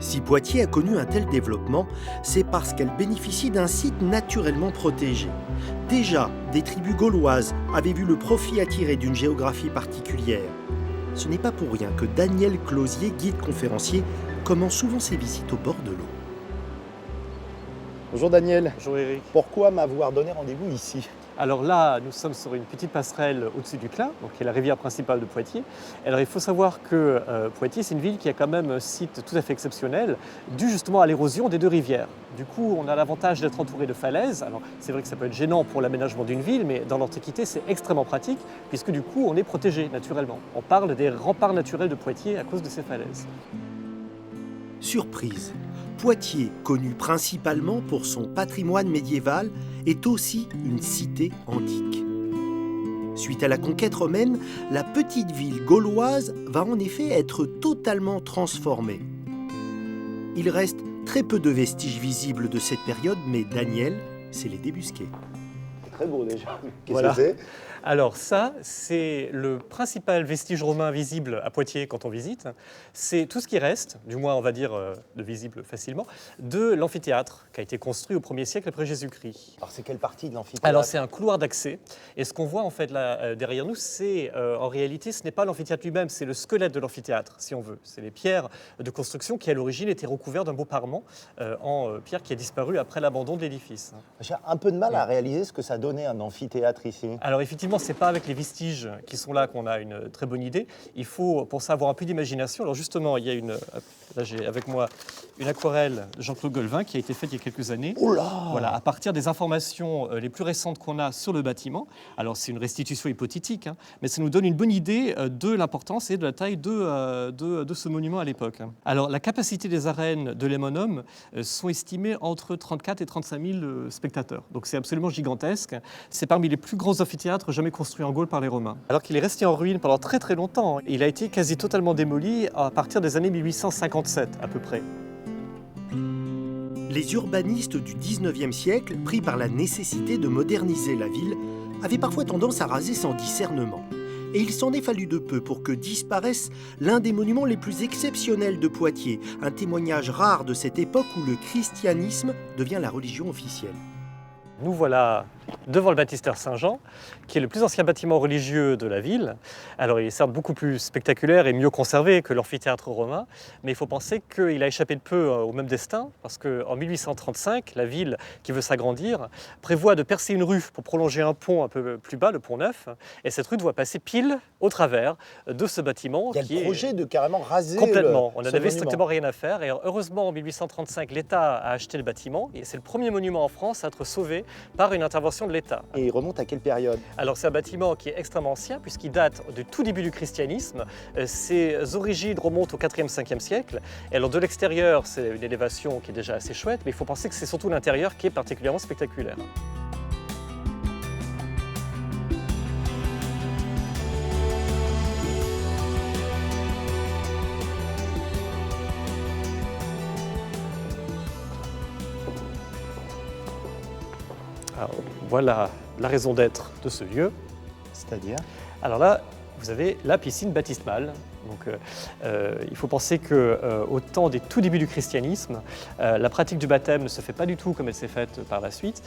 Si Poitiers a connu un tel développement, c'est parce qu'elle bénéficie d'un site naturellement protégé. Déjà, des tribus gauloises avaient vu le profit attiré d'une géographie particulière. Ce n'est pas pour rien que Daniel Closier, guide conférencier, commence souvent ses visites au bord de l'eau. Bonjour Daniel. Bonjour Eric. Pourquoi m'avoir donné rendez-vous ici? Alors là, nous sommes sur une petite passerelle au-dessus du Clain, donc qui est la rivière principale de Poitiers. Alors il faut savoir que Poitiers, c'est une ville qui a quand même un site tout à fait exceptionnel, dû justement à l'érosion des deux rivières. Du coup, on a l'avantage d'être entouré de falaises. Alors c'est vrai que ça peut être gênant pour l'aménagement d'une ville, mais dans l'Antiquité, c'est extrêmement pratique, puisque du coup, on est protégé naturellement. On parle des remparts naturels de Poitiers à cause de ces falaises. Surprise, Poitiers, connu principalement pour son patrimoine médiéval, est aussi une cité antique. Suite à la conquête romaine, la petite ville gauloise va en effet être totalement transformée. Il reste très peu de vestiges visibles de cette période, mais Daniel sait les débusquer. C'est très beau déjà. Qu'est-ce Voilà. que c'est? Alors ça, c'est le principal vestige romain visible à Poitiers quand on visite. C'est tout ce qui reste, du moins on va dire de visible facilement, de l'amphithéâtre qui a été construit au 1er siècle après Jésus-Christ. Alors c'est quelle partie de l'amphithéâtre? Alors c'est un couloir d'accès et ce qu'on voit en fait là derrière nous, c'est en réalité ce n'est pas l'amphithéâtre lui-même, c'est le squelette de l'amphithéâtre si on veut. C'est les pierres de construction qui à l'origine étaient recouvertes d'un beau parement en pierre qui a disparu après l'abandon de l'édifice. J'ai un peu de mal à réaliser ce que ça donnait un amphithéâtre ici. Alors effectivement, c'est pas avec les vestiges qui sont là qu'on a une très bonne idée. Il faut pour ça avoir un peu d'imagination. Alors justement, il y a là j'ai avec moi une aquarelle de Jean-Claude Golvin qui a été faite il y a quelques années. Oh là! Voilà, à partir des informations les plus récentes qu'on a sur le bâtiment. Alors c'est une restitution hypothétique, hein, mais ça nous donne une bonne idée de l'importance et de la taille de ce monument à l'époque. Alors la capacité des arènes de l'Hémonome sont estimées entre 34 et 35 000 spectateurs. Donc c'est absolument gigantesque. C'est parmi les plus grands amphithéâtres jamais construits en Gaule par les Romains. Alors qu'il est resté en ruine pendant très très longtemps, il a été quasi totalement démoli à partir des années 1857 à peu près. Les urbanistes du 19e siècle, pris par la nécessité de moderniser la ville, avaient parfois tendance à raser sans discernement. Et il s'en est fallu de peu pour que disparaisse l'un des monuments les plus exceptionnels de Poitiers, un témoignage rare de cette époque où le christianisme devient la religion officielle. Nous voilà devant le baptistère Saint-Jean, qui est le plus ancien bâtiment religieux de la ville. Alors il est certes beaucoup plus spectaculaire et mieux conservé que l'amphithéâtre romain, mais il faut penser qu'il a échappé de peu au même destin, parce qu'en 1835, la ville, qui veut s'agrandir, prévoit de percer une rue pour prolonger un pont un peu plus bas, le pont Neuf, et cette rue doit passer pile au travers de ce bâtiment. Il y a le projet de carrément raser complètement. On ce n'en avait monument. strictement rien à faire, et heureusement en 1835, l'État a acheté le bâtiment, et c'est le premier monument en France à être sauvé par une intervention de l'État. Et il remonte à quelle période? Alors c'est un bâtiment qui est extrêmement ancien puisqu'il date du tout début du christianisme. Ses origines remontent au 4e, 5e siècle. Et alors de l'extérieur, c'est une élévation qui est déjà assez chouette, mais il faut penser que c'est surtout l'intérieur qui est particulièrement spectaculaire. Alors, voilà la raison d'être de ce lieu. C'est-à-dire? Alors là, vous avez la piscine baptismale. Donc, il faut penser qu'au temps des tout débuts du christianisme, la pratique du baptême ne se fait pas du tout comme elle s'est faite par la suite.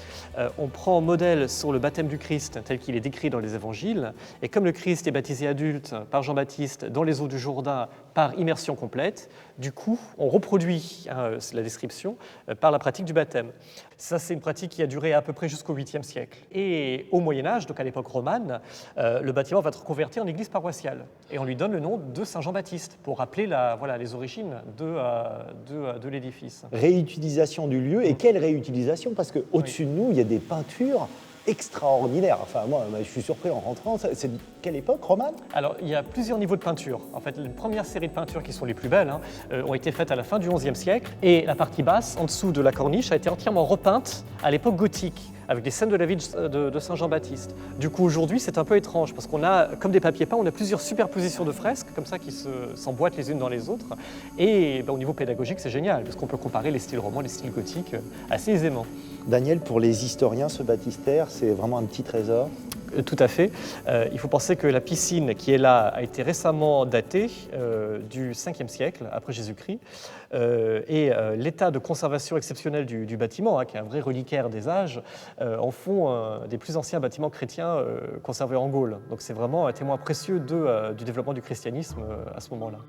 On prend modèle sur le baptême du Christ tel qu'il est décrit dans les évangiles. Et comme le Christ est baptisé adulte par Jean-Baptiste dans les eaux du Jourdain par immersion complète, du coup, on reproduit la description par la pratique du baptême. Ça, c'est une pratique qui a duré à peu près jusqu'au 8e siècle. Et au Moyen-Âge, donc à l'époque romane, le bâtiment va être reconverti en église paroissiale. Et on lui donne le nom de Saint-Jean-Baptiste pour rappeler les origines de l'édifice. Réutilisation du lieu, et quelle réutilisation? Parce qu'au-dessus de nous, il y a des peintures extraordinaires. Enfin, moi, je suis surpris en rentrant. C'est de quelle époque, romane? Alors, il y a plusieurs niveaux de peinture. En fait, les premières séries de peintures qui sont les plus belles ont été faites à la fin du XIe siècle. Et la partie basse, en dessous de la corniche, a été entièrement repeinte à l'époque gothique, avec des scènes de la ville de Saint-Jean-Baptiste. Du coup, aujourd'hui, c'est un peu étrange, parce qu'on a, comme des papiers peints, on a plusieurs superpositions de fresques, comme ça, qui s'emboîtent les unes dans les autres. Et au niveau pédagogique, c'est génial, parce qu'on peut comparer les styles romans et les styles gothiques assez aisément. Daniel, pour les historiens, ce baptistère, c'est vraiment un petit trésor? Tout à fait. Il faut penser que la piscine qui est là a été récemment datée du 5e siècle après Jésus-Christ. Et l'état de conservation exceptionnel du bâtiment, qui est un vrai reliquaire des âges, en font un des plus anciens bâtiments chrétiens conservés en Gaule. Donc c'est vraiment un témoin précieux du développement du christianisme à ce moment-là.